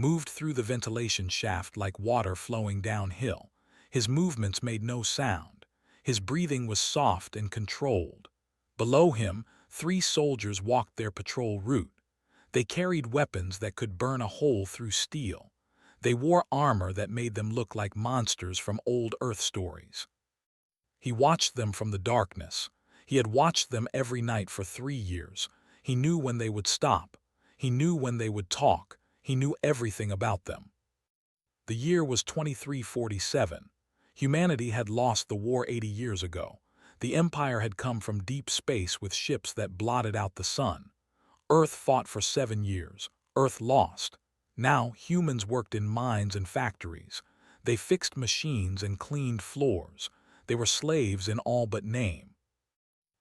moved through the ventilation shaft like water flowing downhill. His movements made no sound. His breathing was soft and controlled. Below him, 3 soldiers walked their patrol route. They carried weapons that could burn a hole through steel. They wore armor that made them look like monsters from old Earth stories. He watched them from the darkness. He had watched them every night for 3 years. He knew when they would stop. He knew when they would talk. He knew everything about them. The year was 2347. Humanity had lost the war 80 years ago. The Empire had come from deep space with ships that blotted out the sun. Earth fought for 7 years. Earth lost. Now humans worked in mines and factories. They fixed machines and cleaned floors. They were slaves in all but name.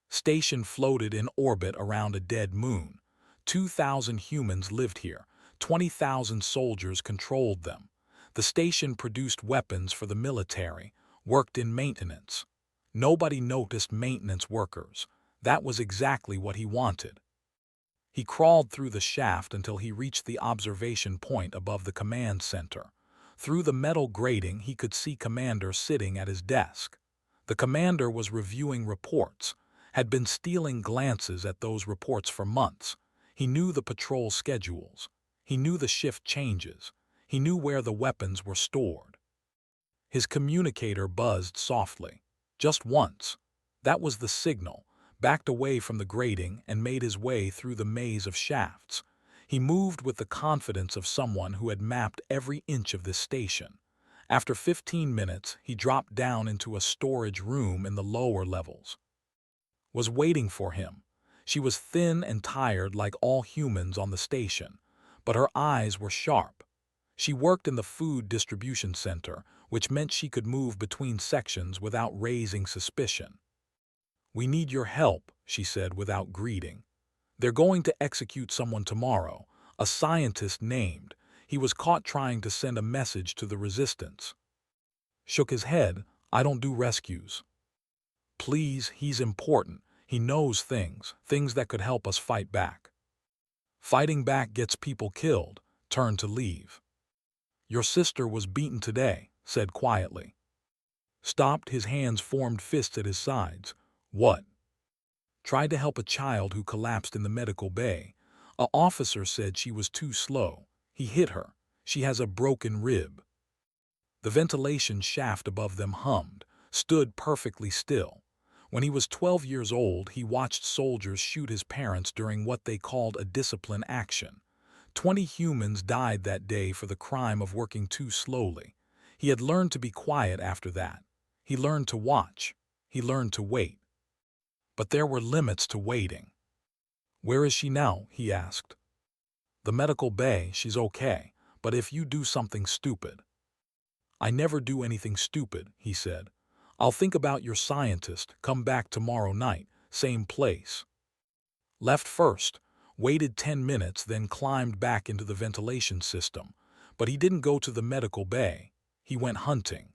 Station floated in orbit around a dead moon. 2,000 humans lived here. 20,000 soldiers controlled them. The station produced weapons for the military, worked in maintenance. Nobody noticed maintenance workers. That was exactly what he wanted. He crawled through the shaft until he reached the observation point above the command center. Through the metal grating, he could see Commander sitting at his desk. The commander was reviewing reports, had been stealing glances at those reports for months. He knew the patrol schedules. He knew the shift changes. He knew where the weapons were stored. His communicator buzzed softly. Just once. That was the signal. Backed away from the grating and made his way through the maze of shafts. He moved with the confidence of someone who had mapped every inch of this station. After 15 minutes, he dropped down into a storage room in the lower levels. Was waiting for him. She was thin and tired like all humans on the station, but her eyes were sharp. She worked in the food distribution center, which meant she could move between sections without raising suspicion. "We need your help," she said without greeting. "They're going to execute someone tomorrow, a scientist named. He was caught trying to send a message to the resistance." Shook his head. "I don't do rescues." "Please, he's important. He knows things that could help us fight back." "Fighting back gets people killed." Turned to leave. "Your sister was beaten today," said quietly. Stopped, his hands formed fists at his sides. "What?" "Tried to help a child who collapsed in the medical bay. A officer said she was too slow. He hit her. She has a broken rib." The ventilation shaft above them hummed, stood perfectly still. When he was 12 years old, he watched soldiers shoot his parents during what they called a discipline action. 20 humans died that day for the crime of working too slowly. He had learned to be quiet after that. He learned to watch. He learned to wait. But there were limits to waiting. "Where is she now?" he asked. "The medical bay. She's okay. But if you do something stupid." "I never do anything stupid," he said. "I'll think about your scientist. Come back tomorrow night. Same place." Left first. Waited 10 minutes, then climbed back into the ventilation system. But he didn't go to the medical bay. He went hunting.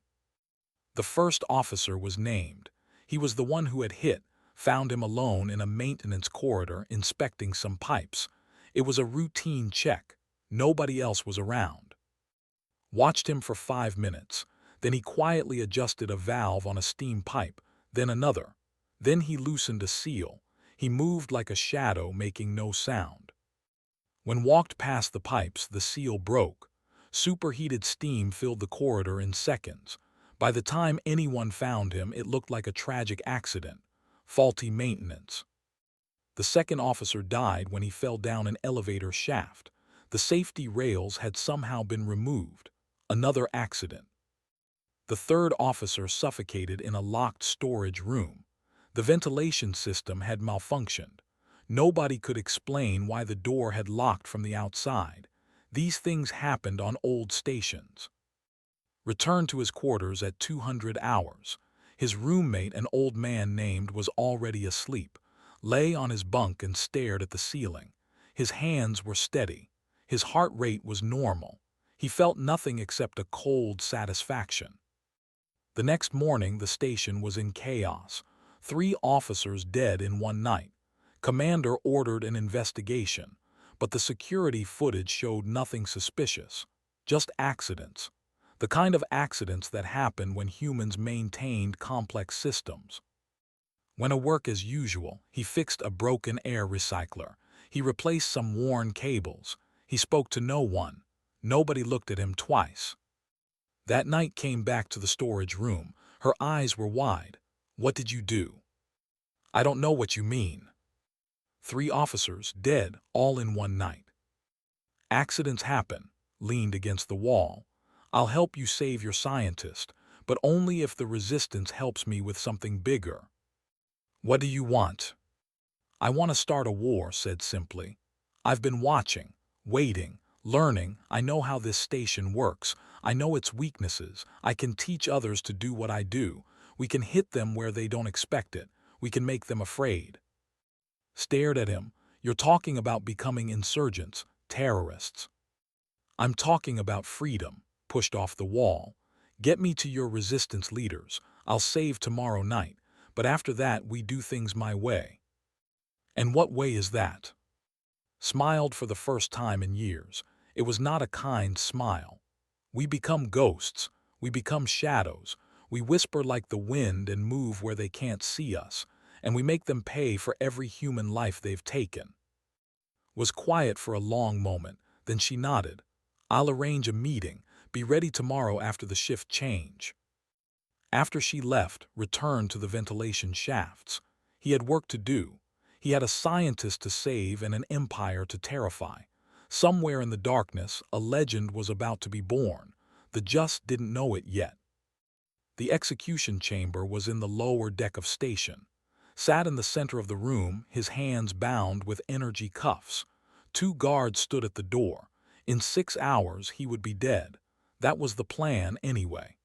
The first officer was named. He was the one who had hit, found him alone in a maintenance corridor inspecting some pipes. It was a routine check. Nobody else was around. Watched him for 5 minutes. Then he quietly adjusted a valve on a steam pipe, then another. Then he loosened a seal. He moved like a shadow, making no sound. When walked past the pipes, the seal broke. Superheated steam filled the corridor in seconds. By the time anyone found him, it looked like a tragic accident. Faulty maintenance. The second officer died when he fell down an elevator shaft. The safety rails had somehow been removed. Another accident. The third officer suffocated in a locked storage room. The ventilation system had malfunctioned. Nobody could explain why the door had locked from the outside. These things happened on old stations. Returned to his quarters at 200 hours. His roommate, an old man named, was already asleep. Lay on his bunk and stared at the ceiling. His hands were steady. His heart rate was normal. He felt nothing except a cold satisfaction. The next morning, the station was in chaos. 3 officers dead in one night. Commander ordered an investigation, but the security footage showed nothing suspicious. just accidents. The kind of accidents that happen when humans maintained complex systems. Went to work as usual. He fixed a broken air recycler. He replaced some worn cables. He spoke to no one. Nobody looked at him twice. That night came back to the storage room. Her eyes were wide. What did you do? I don't know what you mean. 3 officers dead all in one night. Accidents happen. Leaned against the wall. I'll help you save your scientist, but only if the resistance helps me with something bigger. What do you want? I want to start a war, said simply. I've been watching, waiting, learning. I know how this station works. I know its weaknesses. I can teach others to do what I do. We can hit them where they don't expect it. We can make them afraid. Stared at him. You're talking about becoming insurgents, terrorists. I'm talking about freedom. Pushed off the wall. Get me to your resistance leaders. I'll save tomorrow night. But after that we do things my way. And what way is that? Smiled for the first time in years. It was not a kind smile. We become ghosts. We become shadows. We whisper like the wind and move where they can't see us. And we make them pay for every human life they've taken. Was quiet for a long moment. Then she nodded. I'll arrange a meeting. Be ready tomorrow after the shift change. After she left, returned to the ventilation shafts. He had work to do. He had a scientist to save and an empire to terrify. Somewhere in the darkness, a legend was about to be born. The just didn't know it yet. The execution chamber was in the lower deck of station. Sat in the center of the room, his hands bound with energy cuffs. 2 guards stood at the door. In 6 hours, he would be dead. That was the plan anyway.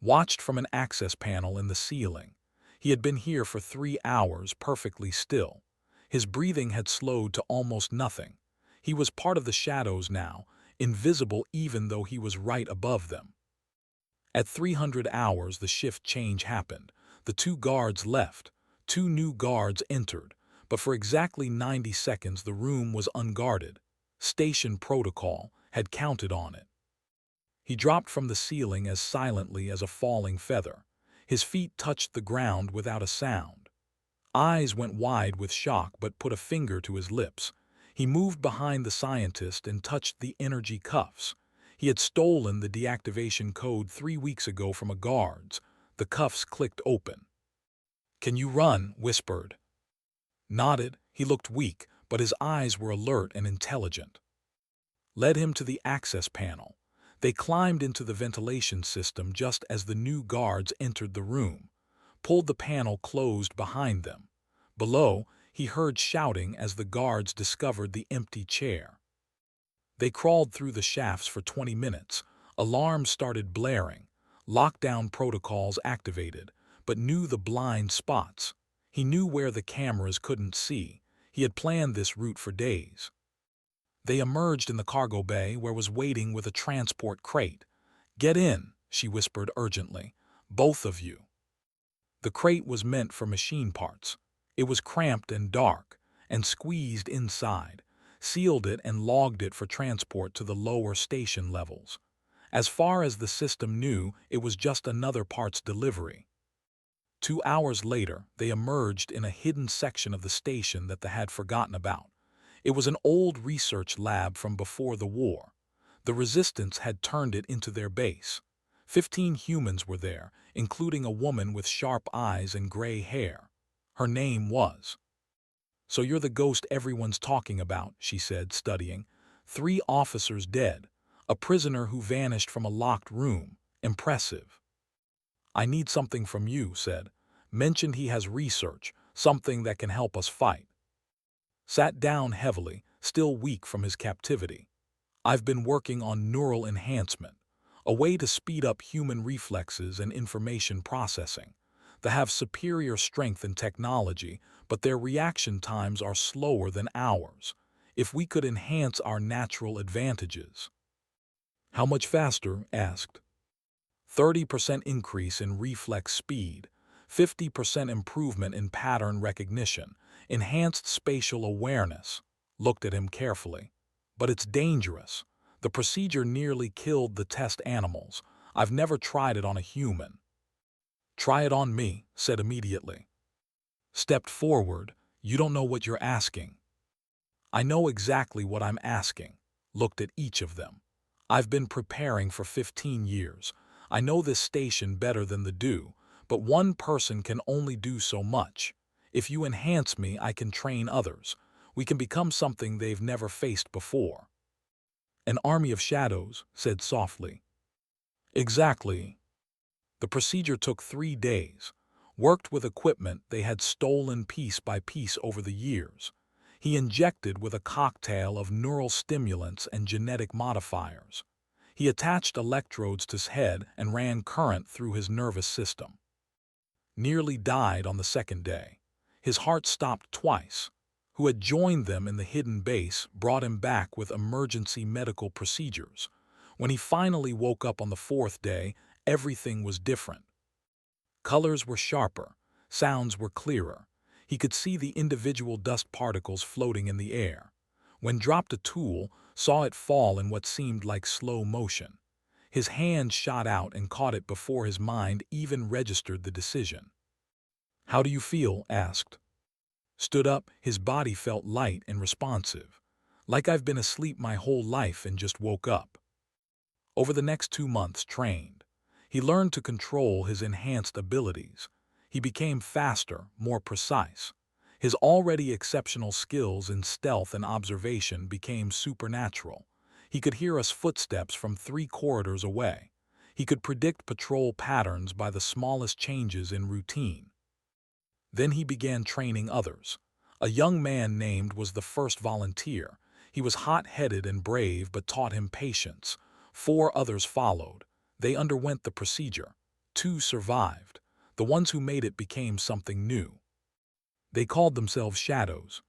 Watched from an access panel in the ceiling. He had been here for 3 hours, perfectly still. His breathing had slowed to almost nothing. He was part of the shadows now, invisible even though he was right above them. At 300 hours, the shift change happened. The 2 guards left. 2 new guards entered, but for exactly 90 seconds the room was unguarded. Station protocol had counted on it. He dropped from the ceiling as silently as a falling feather. His feet touched the ground without a sound. Eyes went wide with shock but put a finger to his lips. He moved behind the scientist and touched the energy cuffs. He had stolen the deactivation code 3 weeks ago from a guard's. The cuffs clicked open. Can you run? Whispered. Nodded. He looked weak, but his eyes were alert and intelligent. Led him to the access panel. They climbed into the ventilation system just as the new guards entered the room. Pulled the panel closed behind them. Below, he heard shouting as the guards discovered the empty chair. They crawled through the shafts for 20 minutes. Alarms started blaring. Lockdown protocols activated, but knew the blind spots. He knew where the cameras couldn't see. He had planned this route for days. They emerged in the cargo bay where was waiting with a transport crate. Get in, she whispered urgently. Both of you. The crate was meant for machine parts. It was cramped and dark, and squeezed inside. Sealed it and logged it for transport to the lower station levels. As far as the system knew, it was just another parts delivery. 2 hours later, they emerged in a hidden section of the station that they had forgotten about. It was an old research lab from before the war. The resistance had turned it into their base. 15 humans were there, including a woman with sharp eyes and gray hair. Her name was. So you're the ghost everyone's talking about, she said, studying. 3 officers dead. A prisoner who vanished from a locked room. Impressive. I need something from you, said. Mentioned he has research, something that can help us fight. Sat down heavily, still weak from his captivity. I've been working on neural enhancement, a way to speed up human reflexes and information processing. They have superior strength and technology, but their reaction times are slower than ours. If we could enhance our natural advantages. How much faster? Asked. 30% increase in reflex speed, 50% improvement in pattern recognition, enhanced spatial awareness. Looked at him carefully. But it's dangerous. The procedure nearly killed the test animals. I've never tried it on a human. Try it on me, said immediately. Stepped forward. You don't know what you're asking. I know exactly what I'm asking. Looked at each of them. I've been preparing for 15 years. I know this station better than the do, but one person can only do so much. If you enhance me, I can train others. We can become something they've never faced before. An army of shadows, said softly. Exactly. The procedure took 3 days. Worked with equipment they had stolen piece by piece over the years. He injected with a cocktail of neural stimulants and genetic modifiers. He attached electrodes to his head and ran current through his nervous system. Nearly died on the 2nd day. His heart stopped twice. Who had joined them in the hidden base brought him back with emergency medical procedures. When he finally woke up on the 4th day, everything was different. Colors were sharper, sounds were clearer. He could see the individual dust particles floating in the air. When dropped a tool, saw it fall in what seemed like slow motion. His hand shot out and caught it before his mind even registered the decision. How do you feel? Asked. Stood up, his body felt light and responsive. Like I've been asleep my whole life and just woke up. Over the next 2 months trained. He learned to control his enhanced abilities. He became faster, more precise. His already exceptional skills in stealth and observation became supernatural. He could hear us footsteps from 3 corridors away. He could predict patrol patterns by the smallest changes in routine. Then he began training others. A young man named was the first volunteer. He was hot-headed and brave but taught him patience. 4 others followed. They underwent the procedure. 2 survived. The ones who made it became something new. They called themselves shadows.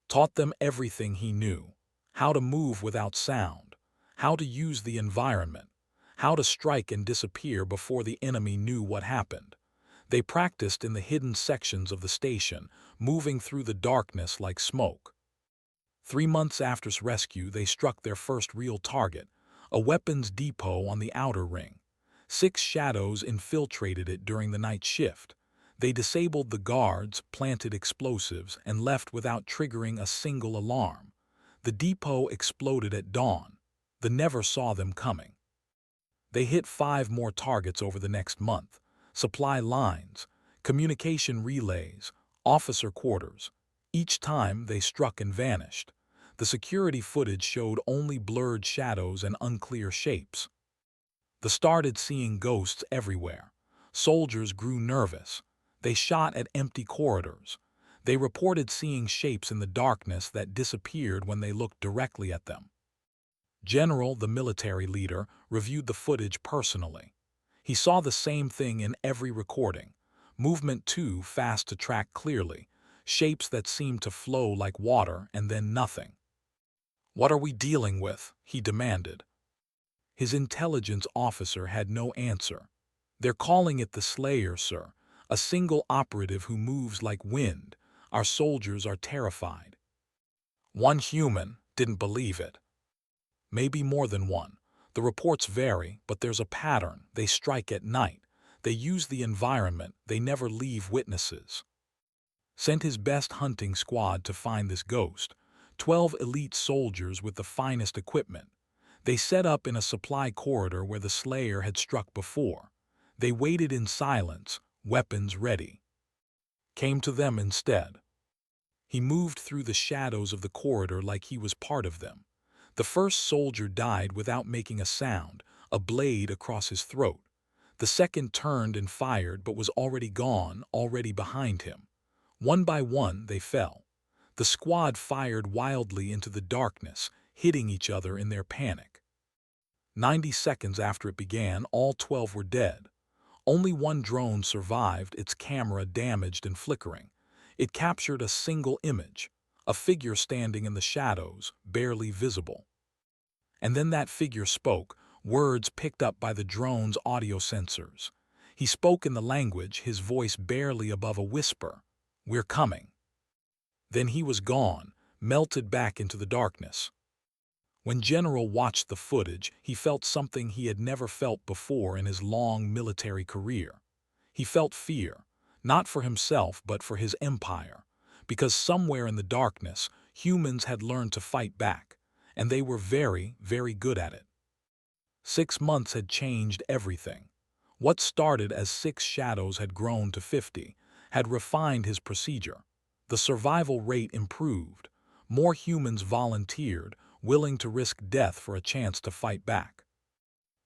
Taught them everything he knew. How to move without sound. How to use the environment. How to strike and disappear before the enemy knew what happened. They practiced in the hidden sections of the station, moving through the darkness like smoke. 3 months after his rescue, they struck their first real target, a weapons depot on the outer ring. 6 shadows infiltrated it during the night shift. They disabled the guards, planted explosives, and left without triggering a single alarm. The depot exploded at dawn. They never saw them coming. They hit 5 more targets over the next month. Supply lines, communication relays, officer quarters. Each time they struck and vanished. The security footage showed only blurred shadows and unclear shapes. They started seeing ghosts everywhere. Soldiers grew nervous. They shot at empty corridors. They reported seeing shapes in the darkness that disappeared when they looked directly at them. General, the military leader, reviewed the footage personally. He saw the same thing in every recording. Movement too fast to track clearly. Shapes that seemed to flow like water and then nothing. What are we dealing with? He demanded. His intelligence officer had no answer. They're calling it the Slayer, sir. A single operative who moves like wind. Our soldiers are terrified. One human didn't believe it. Maybe more than one. The reports vary, but there's a pattern. They strike at night. They use the environment. They never leave witnesses. Sent his best hunting squad to find this ghost. 12 elite soldiers with the finest equipment. They set up in a supply corridor where the Slayer had struck before. They waited in silence, weapons ready. Came to them instead. He moved through the shadows of the corridor like he was part of them. The first soldier died without making a sound, a blade across his throat. The second turned and fired but was already gone, already behind him. One by one they fell. The squad fired wildly into the darkness, hitting each other in their panic. 90 seconds after it began, all 12 were dead. Only one drone survived, its camera damaged and flickering. It captured a single image, a figure standing in the shadows, barely visible. And then that figure spoke, words picked up by the drone's audio sensors. He spoke in the language, his voice barely above a whisper. We're coming. Then he was gone, melted back into the darkness. When General watched the footage, he felt something he had never felt before in his long military career. He felt fear, not for himself but for his empire, because somewhere in the darkness, humans had learned to fight back, and they were very, very good at it. 6 months had changed everything. What started as 6 shadows had grown to 50, had refined his procedure. The survival rate improved. More humans volunteered, willing to risk death for a chance to fight back.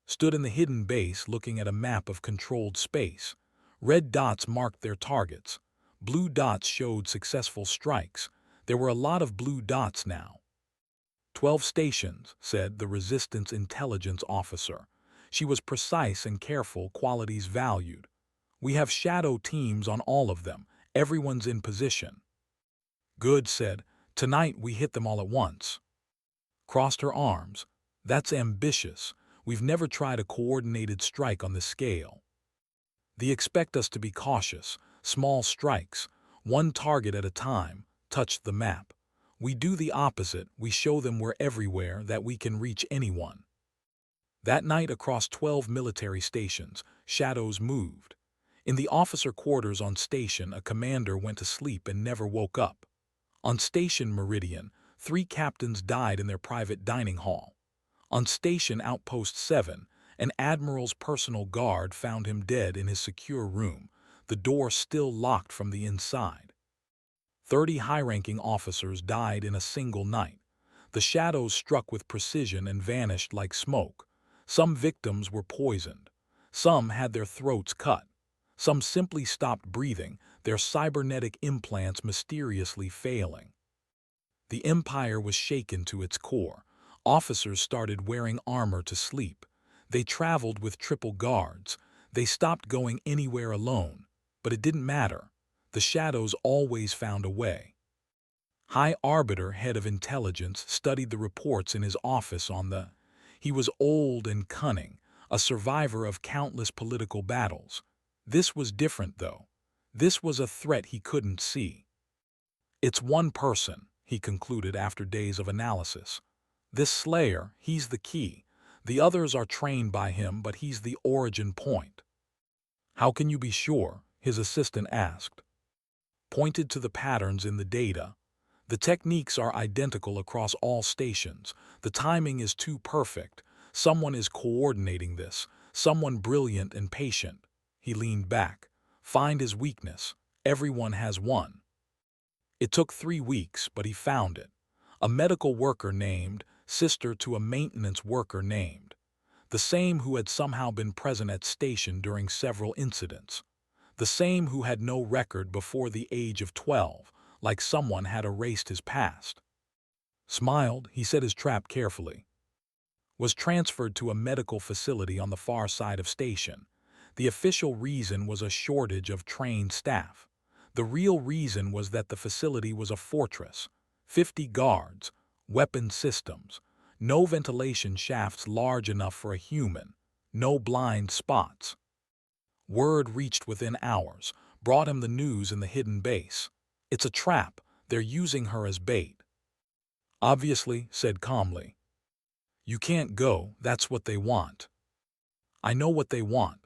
Stood in the hidden base looking at a map of controlled space. Red dots marked their targets. Blue dots showed successful strikes. There were a lot of blue dots now. 12 stations, said the Resistance intelligence officer. She was precise and careful, qualities valued. We have shadow teams on all of them. Everyone's in position. Good, said. Tonight we hit them all at once. Crossed her arms. That's ambitious. We've never tried a coordinated strike on this scale. They expect us to be cautious, small strikes, one target at a time, touched the map. We do the opposite, we show them we're everywhere, that we can reach anyone. That night across 12 military stations, shadows moved. In the officer quarters on station, a commander went to sleep and never woke up. On Station Meridian, 3 captains died in their private dining hall. On Station Outpost 7, an admiral's personal guard found him dead in his secure room, the door still locked from the inside. 30 high-ranking officers died in a single night. The shadows struck with precision and vanished like smoke. Some victims were poisoned. Some had their throats cut. Some simply stopped breathing, their cybernetic implants mysteriously failing. The Empire was shaken to its core. Officers started wearing armor to sleep. They traveled with triple guards. They stopped going anywhere alone. But it didn't matter. The shadows always found a way. High Arbiter, head of intelligence, studied the reports in his office on the... He was old and cunning, a survivor of countless political battles. This was different, though. This was a threat he couldn't see. It's one person, he concluded after days of analysis. This Slayer, he's the key. The others are trained by him, but he's the origin point. How can you be sure? His assistant asked. Pointed to the patterns in the data. The techniques are identical across all stations. The timing is too perfect. Someone is coordinating this. Someone brilliant and patient. He leaned back. Find his weakness. Everyone has one. It took 3 weeks, but he found it. A medical worker named, sister to a maintenance worker named. The same who had somehow been present at station during several incidents. The same who had no record before the age of 12, like someone had erased his past. Smiled, he set his trap carefully. Was transferred to a medical facility on the far side of station. The official reason was a shortage of trained staff. The real reason was that the facility was a fortress. 50 guards, weapon systems, no ventilation shafts large enough for a human, no blind spots. Word reached within hours, brought him the news in the hidden base. It's a trap, they're using her as bait. Obviously, said calmly. You can't go, that's what they want. I know what they want.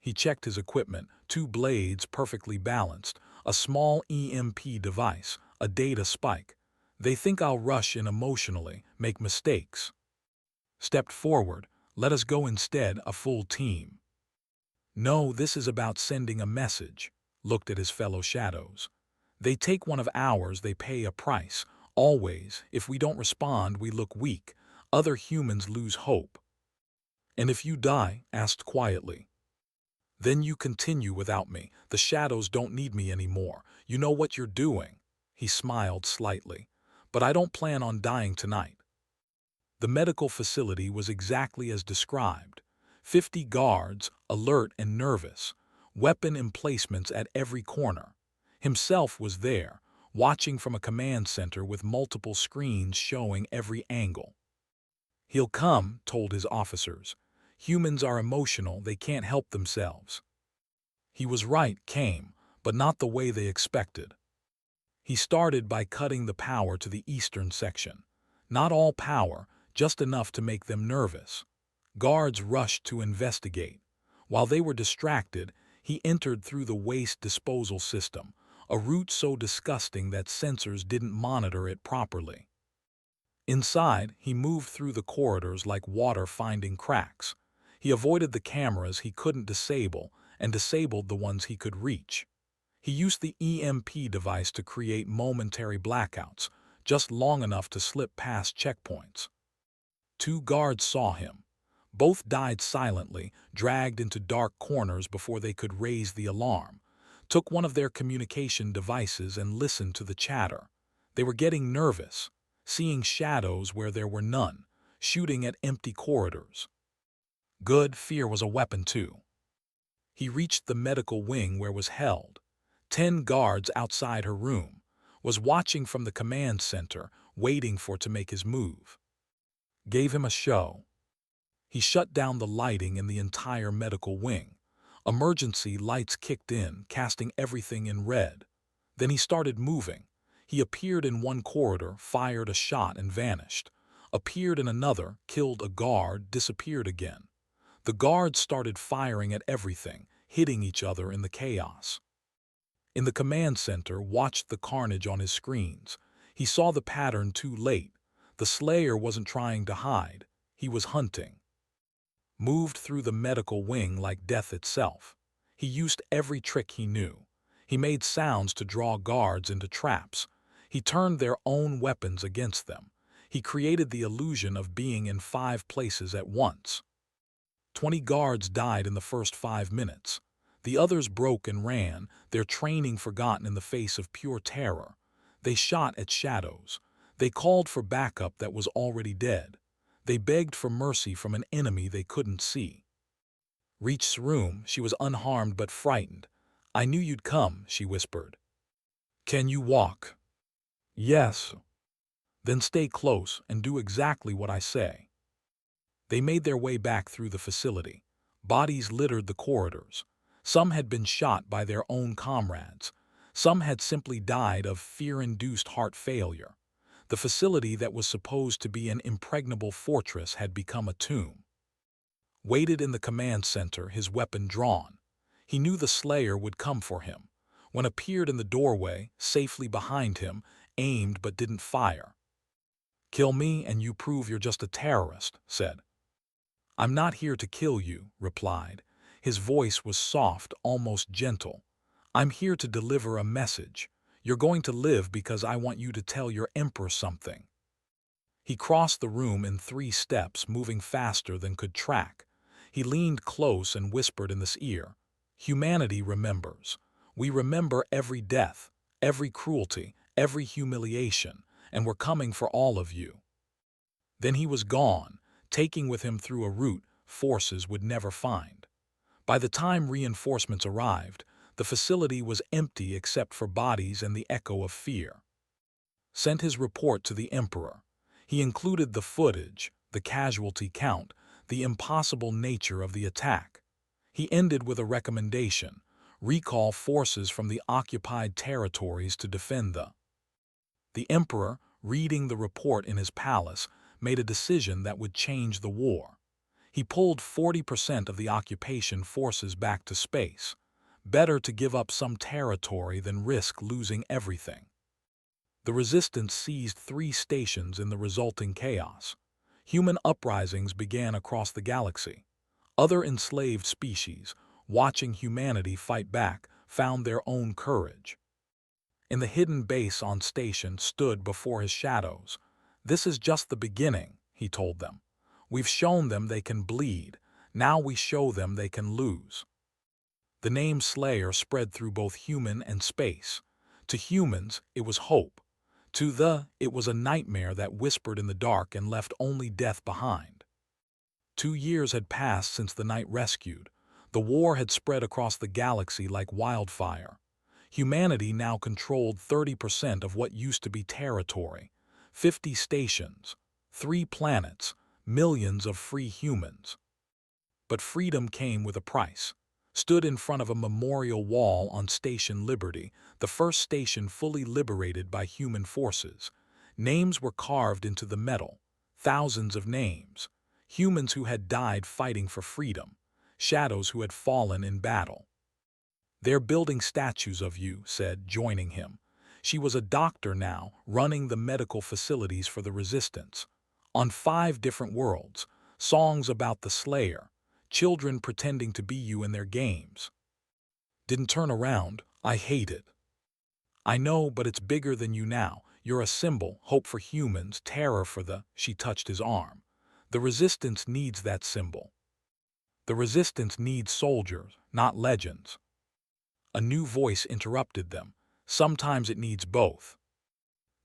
He checked his equipment, 2 blades perfectly balanced, a small EMP device, a data spike. They think I'll rush in emotionally, make mistakes. Stepped forward, let us go instead, a full team. No, this is about sending a message, looked at his fellow shadows. They take one of ours, they pay a price. Always, if we don't respond, we look weak. Other humans lose hope. And if you die, asked quietly. Then you continue without me. The shadows don't need me anymore. You know what you're doing. He smiled slightly. But I don't plan on dying tonight. The medical facility was exactly as described. 50 guards, alert and nervous. Weapon emplacements at every corner. Himself was there, watching from a command center with multiple screens showing every angle. He'll come, told his officers. Humans are emotional, they can't help themselves. He was right, came, but not the way they expected. He started by cutting the power to the eastern section. Not all power, just enough to make them nervous. Guards rushed to investigate. While they were distracted, he entered through the waste disposal system, a route so disgusting that sensors didn't monitor it properly. Inside, he moved through the corridors like water finding cracks. He avoided the cameras he couldn't disable and disabled the ones he could reach. He used the EMP device to create momentary blackouts, just long enough to slip past checkpoints. 2 guards saw him. Both died silently, dragged into dark corners before they could raise the alarm, took one of their communication devices and listened to the chatter. They were getting nervous, seeing shadows where there were none, shooting at empty corridors. Good, fear was a weapon too. He reached the medical wing where was held. 10 guards outside her room, was watching from the command center, waiting for to make his move. Gave him a show. He shut down the lighting in the entire medical wing. Emergency lights kicked in, casting everything in red. Then he started moving. He appeared in one corridor, fired a shot and vanished. Appeared in another, killed a guard, disappeared again. The guards started firing at everything, hitting each other in the chaos. In the command center, watched the carnage on his screens. He saw the pattern too late. The Slayer wasn't trying to hide. He was hunting. Moved through the medical wing like death itself. He used every trick he knew. He made sounds to draw guards into traps. He turned their own weapons against them. He created the illusion of being in 5 places at once. 20 guards died in the first 5 minutes. The others broke and ran, their training forgotten in the face of pure terror. They shot at shadows. They called for backup that was already dead. They begged for mercy from an enemy they couldn't see. Reached room, she was unharmed but frightened. "I knew you'd come," she whispered. "Can you walk?" "Yes." "Then stay close and do exactly what I say." They made their way back through the facility. Bodies littered the corridors. Some had been shot by their own comrades. Some had simply died of fear-induced heart failure. The facility that was supposed to be an impregnable fortress had become a tomb. Waited in the command center, his weapon drawn. He knew the Slayer would come for him. When appeared in the doorway, safely behind him, aimed but didn't fire. "Kill me and you prove you're just a terrorist," said. "I'm not here to kill you," replied. His voice was soft, almost gentle. "I'm here to deliver a message. You're going to live because I want you to tell your emperor something." He crossed the room in 3 steps, moving faster than could track. He leaned close and whispered in his ear, "Humanity remembers. We remember every death, every cruelty, every humiliation, and we're coming for all of you." Then he was gone, taking with him through a route forces would never find. By the time reinforcements arrived, the facility was empty except for bodies and the echo of fear. Sent his report to the Emperor. He included the footage, the casualty count, the impossible nature of the attack. He ended with a recommendation: recall forces from the occupied territories to defend The Emperor, reading the report in his palace, made a decision that would change the war. He pulled 40% of the occupation forces back to space. Better to give up some territory than risk losing everything. The resistance seized 3 stations in the resulting chaos. Human uprisings began across the galaxy. Other enslaved species, watching humanity fight back, found their own courage. In the hidden base on station stood before his shadows. "This is just the beginning," he told them. "We've shown them they can bleed. Now we show them they can lose." The name Slayer spread through both human and space. To humans, it was hope. It was a nightmare that whispered in the dark and left only death behind. 2 years had passed since the Night rescued. The war had spread across the galaxy like wildfire. Humanity now controlled 30% of what used to be territory. 50 stations, 3 planets, millions of free humans. But freedom came with a price. Stood in front of a memorial wall on Station Liberty, the first station fully liberated by human forces. Names were carved into the metal. thousands of names, humans who had died fighting for freedom, shadows who had fallen in battle. "They're building statues of you," said, joining him. She was a doctor now, running the medical facilities for the Resistance. On 5 different worlds, songs about the Slayer, children pretending to be you in their games. "Didn't turn around, I hate it." "I know, but it's bigger than you now. You're a symbol, hope for humans, terror for the—" She touched his arm. "The Resistance needs that symbol. The Resistance needs soldiers, not legends." A new voice interrupted them. "Sometimes it needs both."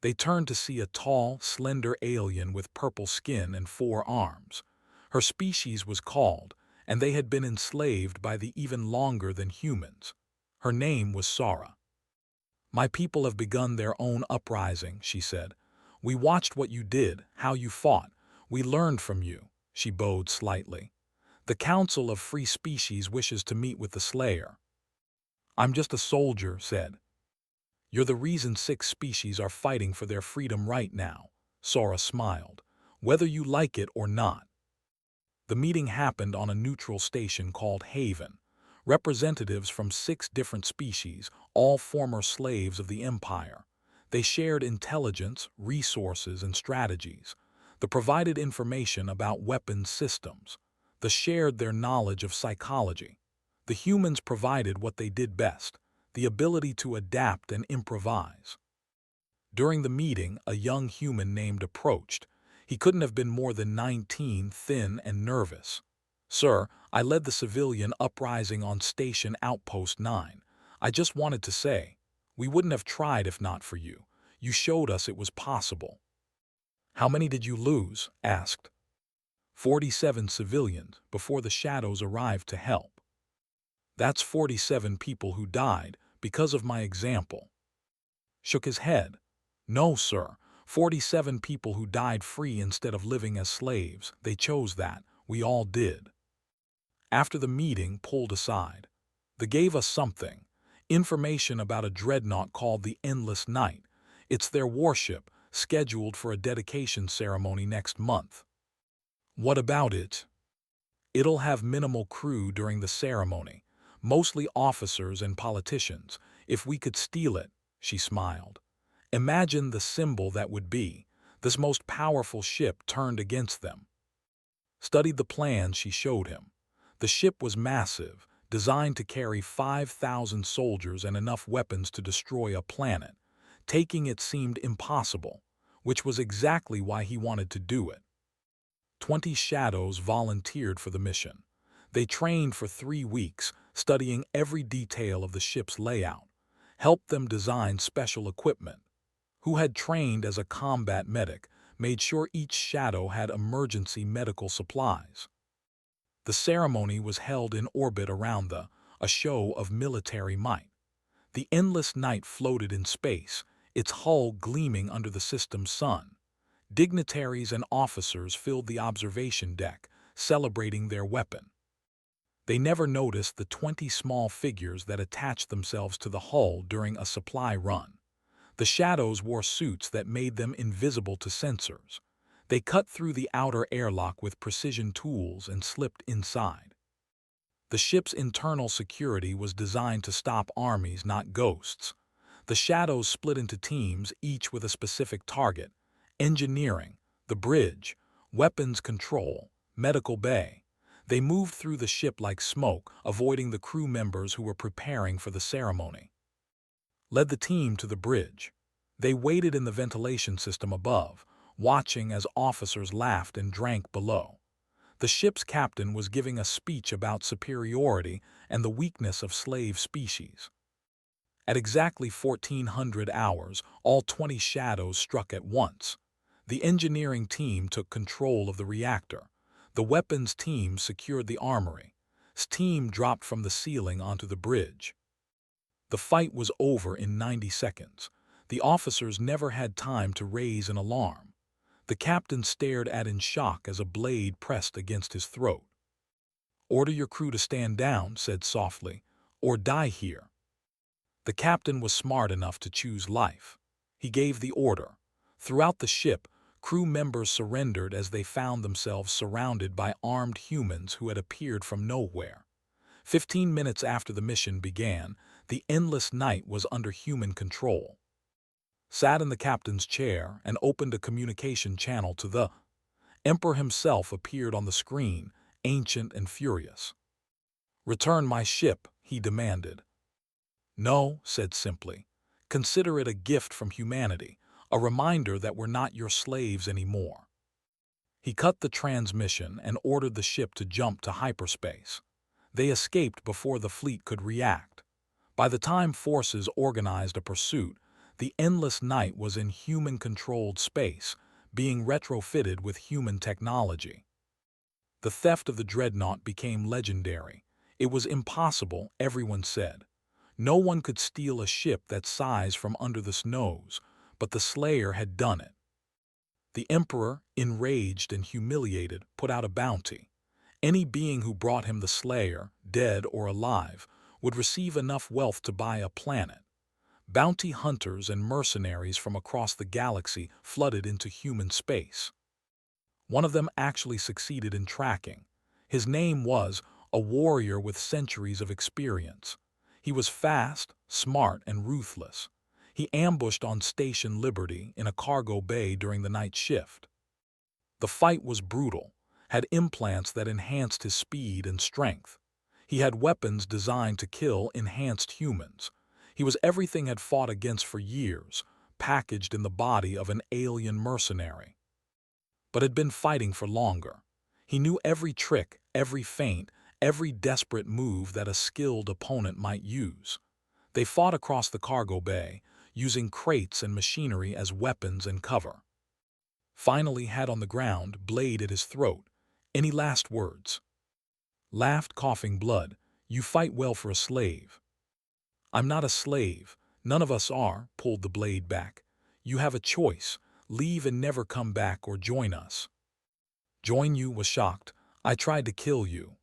They turned to see a tall, slender alien with purple skin and 4 arms. Her species was called, and they had been enslaved by the even longer than humans. Her name was Sara. "My people have begun their own uprising," she said. "We watched what you did, how you fought. We learned from you." She bowed slightly. "The Council of Free Species wishes to meet with the Slayer." "I'm just a soldier," said. "You're the reason 6 species are fighting for their freedom right now." Sora smiled. "Whether you like it or not." The meeting happened on a neutral station called Haven. Representatives from 6 different species, all former slaves of the Empire. They shared intelligence, resources, and strategies. They provided information about weapons systems. They shared their knowledge of psychology. The humans provided what they did best, the ability to adapt and improvise. During the meeting, a young human named approached. He couldn't have been more than 19, thin and nervous. "Sir, I led the civilian uprising on Station Outpost 9. I just wanted to say, we wouldn't have tried if not for you. You showed us it was possible." "How many did you lose?" asked. 47 civilians before the shadows arrived to help." "That's 47 people who died because of my example." Shook his head. "No, sir. 47 people who died free instead of living as slaves. They chose that. We all did." After the meeting pulled aside, they gave us something. Information about a dreadnought called the Endless Night. It's their warship, scheduled for a dedication ceremony next month. "What about it?" "It'll have minimal crew during the ceremony, mostly officers and politicians. If we could steal it," she smiled. "Imagine the symbol that would be. This most powerful ship turned against them." Studied the plans she showed him. The ship was massive, designed to carry 5,000 soldiers and enough weapons to destroy a planet. Taking it seemed impossible, which was exactly why he wanted to do it. 20 shadows volunteered for the mission. They trained for 3 weeks, studying every detail of the ship's layout, helped them design special equipment. Who had trained as a combat medic, made sure each shadow had emergency medical supplies. The ceremony was held in orbit around a show of military might. The endless night floated in space, its hull gleaming under the system's sun. Dignitaries and officers filled the observation deck, celebrating their weapon. They never noticed the 20 small figures that attached themselves to the hull during a supply run. The shadows wore suits that made them invisible to sensors. They cut through the outer airlock with precision tools and slipped inside. The ship's internal security was designed to stop armies, not ghosts. The shadows split into teams, each with a specific target: engineering, the bridge, weapons control, medical bay. They moved through the ship like smoke, avoiding the crew members who were preparing for the ceremony. Led the team to the bridge. They waited in the ventilation system above, watching as officers laughed and drank below. The ship's captain was giving a speech about superiority and the weakness of slave species. At exactly 1400 hours, all 20 shadows struck at once. The engineering team took control of the reactor. The weapons team secured the armory. Steam dropped from the ceiling onto the bridge. The fight was over in 90 seconds. The officers never had time to raise an alarm. The captain stared at in shock as a blade pressed against his throat. "Order your crew to stand down," said softly, "or die here." The captain was smart enough to choose life. He gave the order. Throughout the ship, Crew members surrendered as they found themselves surrounded by armed humans who had appeared from nowhere. 15 minutes after the mission began, the endless night was under human control. Sat in the captain's chair and opened a communication channel to the Emperor himself appeared on the screen, ancient and furious. "Return my ship," he demanded. "No," said simply. "Consider it a gift from humanity, a reminder that we're not your slaves anymore." He cut the transmission and ordered the ship to jump to hyperspace. They escaped before the fleet could react. By the time forces organized a pursuit, the endless night was in human-controlled space, being retrofitted with human technology. The theft of the dreadnought became legendary. It was impossible, everyone said. No one could steal a ship that size from under the snows, but the Slayer had done it. The Emperor, enraged and humiliated, put out a bounty. Any being who brought him the Slayer, dead or alive, would receive enough wealth to buy a planet. Bounty hunters and mercenaries from across the galaxy flooded into human space. One of them actually succeeded in tracking. His name was a warrior with centuries of experience. He was fast, smart, and ruthless. He ambushed on Station Liberty in a cargo bay during the night shift. The fight was brutal, had implants that enhanced his speed and strength. He had weapons designed to kill enhanced humans. He was everything had fought against for years, packaged in the body of an alien mercenary. But had been fighting for longer. He knew every trick, every feint, every desperate move that a skilled opponent might use. They fought across the cargo bay, using crates and machinery as weapons and cover. Finally had on the ground, blade at his throat. "Any last words?" Laughed, coughing blood. "You fight well for a slave." "I'm not a slave. None of us are," pulled the blade back. "You have a choice. Leave and never come back or join us." "Join you?" was shocked. "I tried to kill you."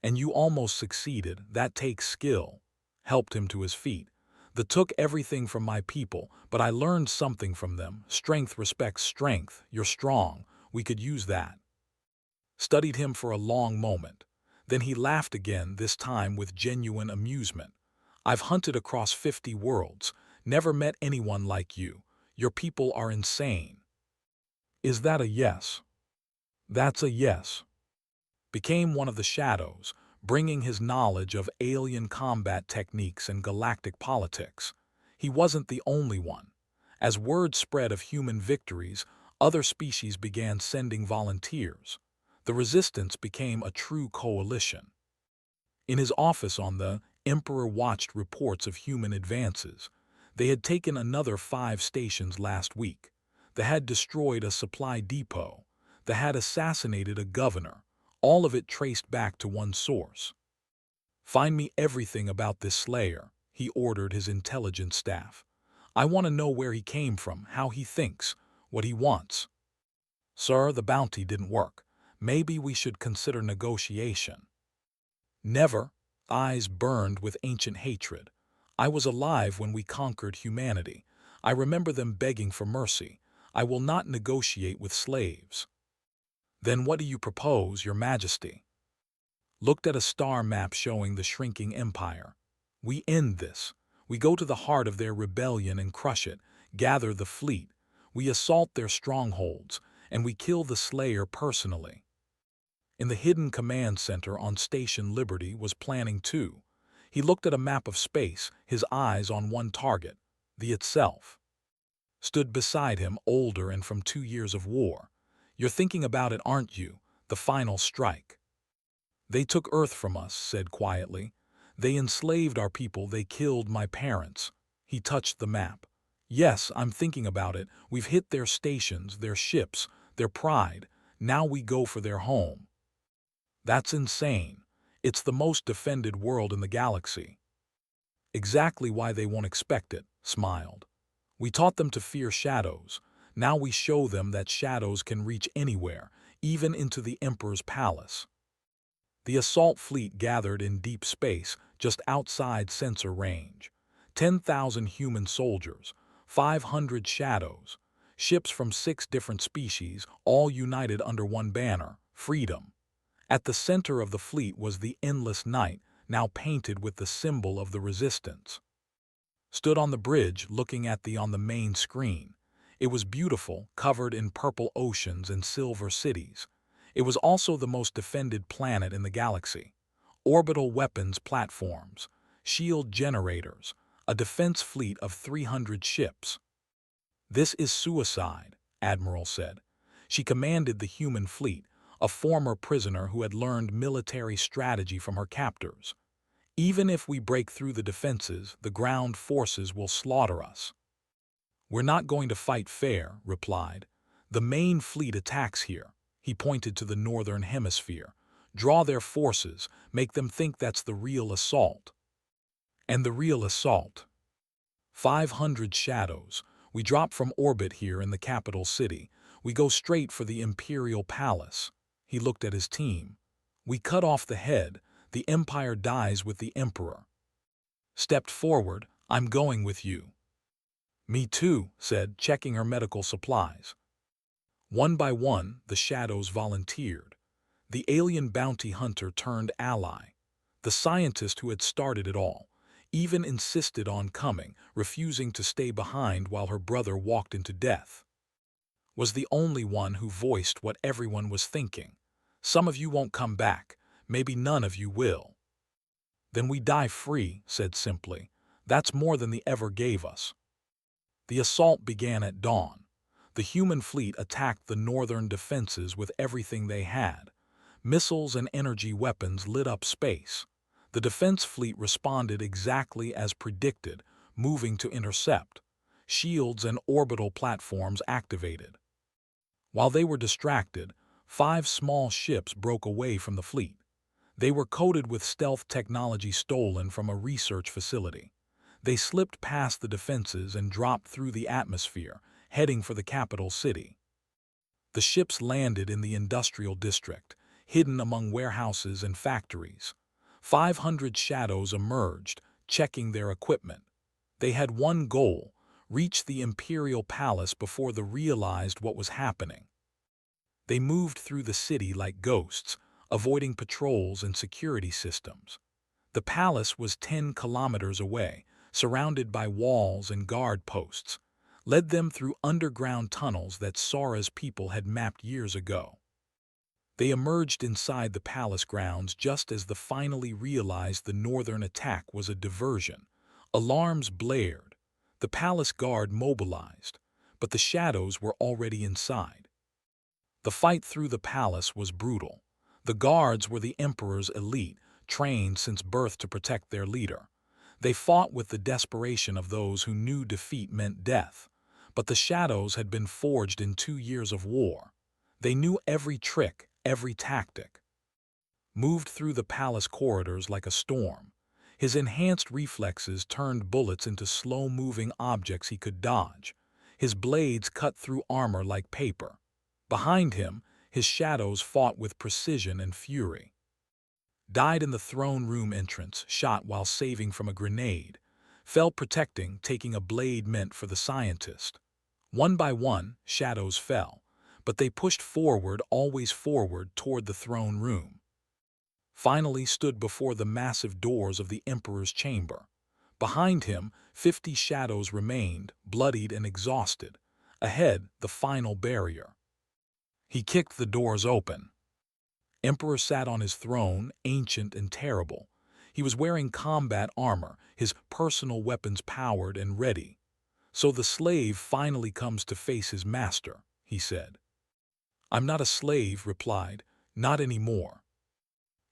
"And you almost succeeded. That takes skill." Helped him to his feet. "They took everything from my people, but I learned something from them. Strength respects strength. You're strong. We could use that." Studied him for a long moment. Then he laughed again, this time with genuine amusement. "I've hunted across 50 worlds. Never met anyone like you. Your people are insane." "Is that a yes?" "That's a yes." Became one of the shadows, bringing his knowledge of alien combat techniques and galactic politics. He wasn't the only one. As word spread of human victories, other species began sending volunteers. The resistance became a true coalition. In his office on the Emperor watched reports of human advances. They had taken another 5 stations last week. They had destroyed a supply depot. They had assassinated a governor. All of it traced back to one source. "Find me everything about this Slayer," he ordered his intelligence staff. "I want to know where he came from, how he thinks, what he wants." "Sir, the bounty didn't work. Maybe we should consider negotiation." "Never." Eyes burned with ancient hatred. "I was alive when we conquered humanity. I remember them begging for mercy. I will not negotiate with slaves." "Then what do you propose, Your Majesty?" Looked at a star map showing the shrinking empire. "We end this. We go to the heart of their rebellion and crush it, gather the fleet. We assault their strongholds, and we kill the Slayer personally." In the hidden command center on Station Liberty was planning too. He looked at a map of space, his eyes on one target, the itself. Stood beside him, older and from 2 years of war. "You're thinking about it, aren't you? The final strike." "They took Earth from us," said quietly. "They enslaved our people, they killed my parents." He touched the map. "Yes, I'm thinking about it. We've hit their stations, their ships, their pride. Now we go for their home." "That's insane. It's the most defended world in the galaxy." "Exactly why they won't expect it," smiled. "We taught them to fear shadows. Now we show them that shadows can reach anywhere, even into the Emperor's palace." The assault fleet gathered in deep space, just outside sensor range. 10,000 human soldiers, 500 shadows. ships from 6 different species, all united under one banner, freedom. At the center of the fleet was the endless night, now painted with the symbol of the resistance. Stood on the bridge looking at the on the main screen. It was beautiful, covered in purple oceans and silver cities. It was also the most defended planet in the galaxy. Orbital weapons platforms, shield generators, a defense fleet of 300 ships. "This is suicide," Admiral said. She commanded the human fleet, a former prisoner who had learned military strategy from her captors. "Even if we break through the defenses, the ground forces will slaughter us." "We're not going to fight fair," replied. "The main fleet attacks here." He pointed to the northern hemisphere. "Draw their forces, make them think that's the real assault." "And the real assault?" 500 shadows. We drop from orbit here in the capital city. We go straight for the Imperial Palace." He looked at his team. "We cut off the head. The Empire dies with the Emperor." Stepped forward. "I'm going with you." "Me too," said, checking her medical supplies. One by one, the shadows volunteered. The alien bounty hunter turned ally. The scientist who had started it all even insisted on coming, refusing to stay behind while her brother walked into death. Was the only one who voiced what everyone was thinking. "Some of you won't come back. Maybe none of you will." "Then we die free," said simply. "That's more than the ever gave us." The assault began at dawn. The human fleet attacked the northern defenses with everything they had. Missiles and energy weapons lit up space. The defense fleet responded exactly as predicted, moving to intercept. Shields and orbital platforms activated. While they were distracted, 5 small ships broke away from the fleet. They were coated with stealth technology stolen from a research facility. They slipped past the defenses and dropped through the atmosphere, heading for the capital city. The ships landed in the industrial district, hidden among warehouses and factories. 500 shadows emerged, checking their equipment. They had one goal: reach the Imperial Palace before they realized what was happening. They moved through the city like ghosts, avoiding patrols and security systems. The palace was 10 kilometers away, surrounded by walls and guard posts. Led them through underground tunnels that Sora's people had mapped years ago. They emerged inside the palace grounds just as they finally realized the northern attack was a diversion. Alarms blared. The palace guard mobilized, but the shadows were already inside. The fight through the palace was brutal. The guards were the Emperor's elite, trained since birth to protect their leader. They fought with the desperation of those who knew defeat meant death. But the shadows had been forged in 2 years of war. They knew every trick, every tactic. Moved through the palace corridors like a storm. His enhanced reflexes turned bullets into slow-moving objects he could dodge. His blades cut through armor like paper. Behind him, his shadows fought with precision and fury. Died in the throne room entrance, shot while saving from a grenade. Fell protecting, taking a blade meant for the scientist. One by one, shadows fell, but they pushed forward, always forward, toward the throne room. Finally stood before the massive doors of the Emperor's chamber. Behind him, 50 shadows remained, bloodied and exhausted. Ahead, the final barrier. He kicked the doors open. Emperor sat on his throne, ancient and terrible. He was wearing combat armor, his personal weapons powered and ready. "So the slave finally comes to face his master," he said. "I'm not a slave," replied. "Not anymore.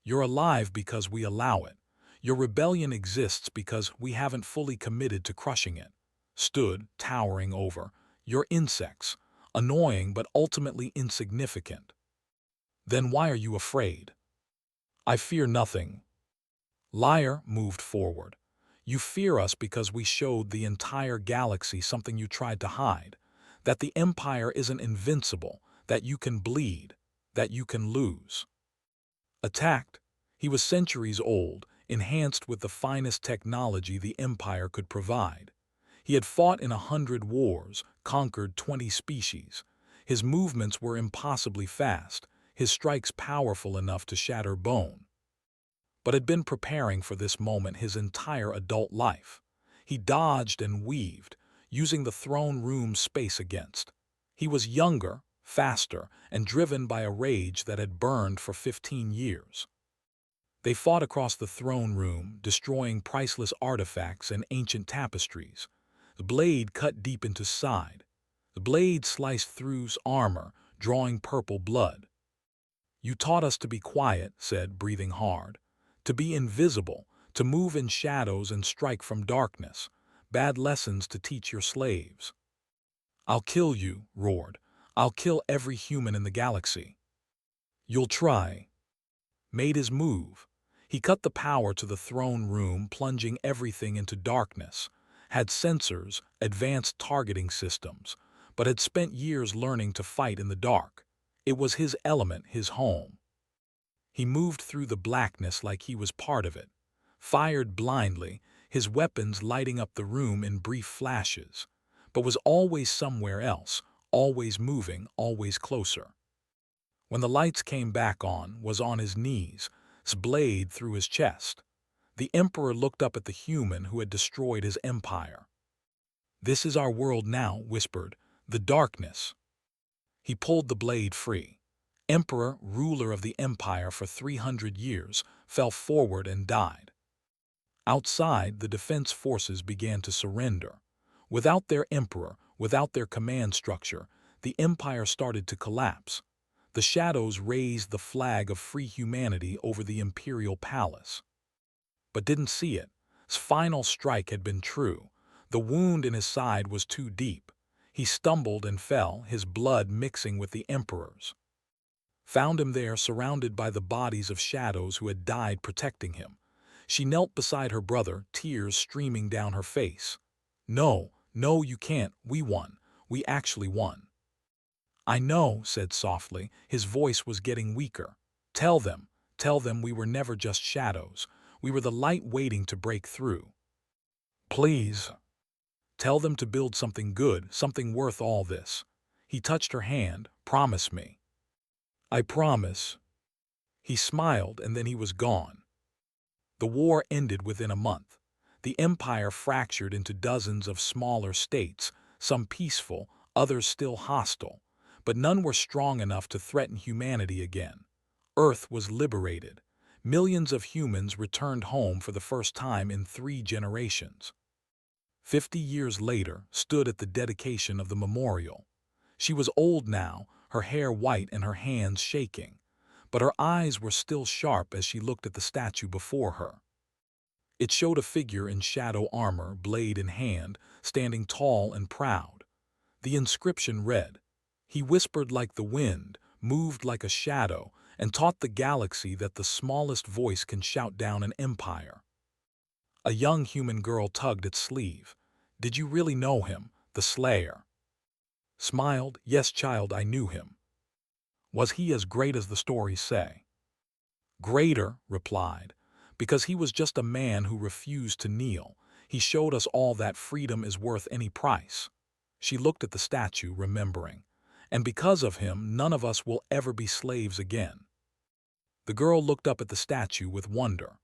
You're alive because we allow it. Your rebellion exists because we haven't fully committed to crushing it." Stood, towering over. "You're insects, annoying but ultimately insignificant." "Then why are you afraid?" "I fear nothing." Liar moved forward. "You fear us because we showed the entire galaxy something you tried to hide. That the Empire isn't invincible, that you can bleed, that you can lose." Attacked. He was centuries old, enhanced with the finest technology the Empire could provide. He had fought in 100 wars, conquered 20 species. His movements were impossibly fast, his strikes powerful enough to shatter bone. But had been preparing for this moment his entire adult life. He dodged and weaved, using the throne room space against. He was younger, faster, and driven by a rage that had burned for 15 years. They fought across the throne room, destroying priceless artifacts and ancient tapestries. The blade cut deep into side. The blade sliced through's armor, drawing purple blood. "You taught us to be quiet," said, breathing hard. "To be invisible, to move in shadows and strike from darkness. Bad lessons to teach your slaves." "I'll kill you," roared. "I'll kill every human in the galaxy." "You'll try." Made his move. He cut the power to the throne room, plunging everything into darkness. Had sensors, advanced targeting systems, but had spent years learning to fight in the dark. It was his element, his home. He moved through the blackness like he was part of it, fired blindly, his weapons lighting up the room in brief flashes, but was always somewhere else, always moving, always closer. When the lights came back on, was on his knees, his blade through his chest. The Emperor looked up at the human who had destroyed his empire. "This is our world now," whispered. "The darkness." He pulled the blade free. Emperor, ruler of the empire for 300 years, fell forward and died. Outside, the defense forces began to surrender. Without their emperor, without their command structure, the empire started to collapse. The shadows raised the flag of free humanity over the imperial palace. But didn't see it. His final strike had been true. The wound in his side was too deep. He stumbled and fell, his blood mixing with the emperor's. Found him there, surrounded by the bodies of shadows who had died protecting him. She knelt beside her brother, tears streaming down her face. "No, no, you can't. We won. We actually won." "I know," said softly. His voice was getting weaker. Tell them we were never just shadows. We were the light waiting to break through. Please. Tell them to build something good, something worth all this." He touched her hand. "Promise me." "I promise." He smiled, and then he was gone. The war ended within a month. The empire fractured into dozens of smaller states, some peaceful, others still hostile, but none were strong enough to threaten humanity again. Earth was liberated. Millions of humans returned home for the first time in 3 generations. 50 years later, stood at the dedication of the memorial. She was old now, her hair white and her hands shaking, but her eyes were still sharp as she looked at the statue before her. It showed a figure in shadow armor, blade in hand, standing tall and proud. The inscription read, "He whispered like the wind, moved like a shadow, and taught the galaxy that the smallest voice can shout down an empire." A young human girl tugged at sleeve. "Did you really know him, the Slayer?" Smiled, "Yes, child, I knew him." "Was he as great as the stories say?" "Greater," replied, "because he was just a man who refused to kneel. He showed us all that freedom is worth any price." She looked at the statue, remembering. "And because of him, none of us will ever be slaves again." The girl looked up at the statue with wonder.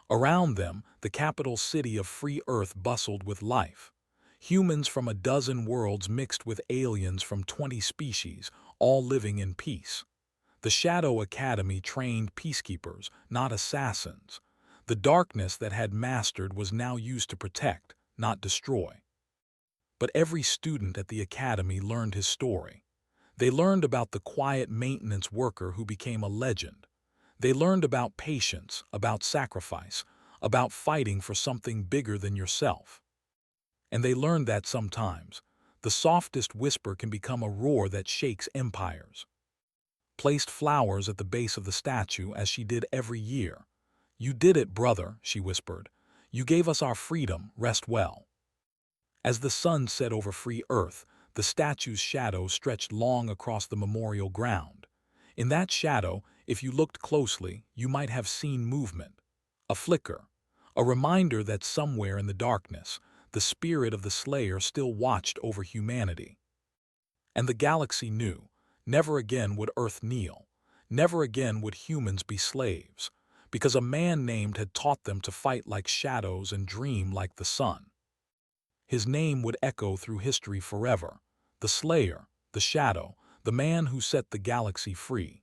Around them, the capital city of free Earth bustled with life. Humans from a dozen worlds mixed with aliens from 20 species, all living in peace. The Shadow Academy trained peacekeepers, not assassins. The darkness that had mastered was now used to protect, not destroy. But every student at the academy learned his story. They learned about the quiet maintenance worker who became a legend. They learned about patience, about sacrifice, about fighting for something bigger than yourself. And they learned that sometimes, the softest whisper can become a roar that shakes empires. Placed flowers at the base of the statue as she did every year. "You did it, brother," she whispered. "You gave us our freedom, rest well." As the sun set over free Earth, the statue's shadow stretched long across the memorial ground. In that shadow, if you looked closely, you might have seen movement. A flicker. A reminder that somewhere in the darkness, the spirit of the Slayer still watched over humanity. And the galaxy knew, never again would Earth kneel, never again would humans be slaves, because a man named had taught them to fight like shadows and dream like the sun. His name would echo through history forever, the Slayer, the Shadow, the man who set the galaxy free.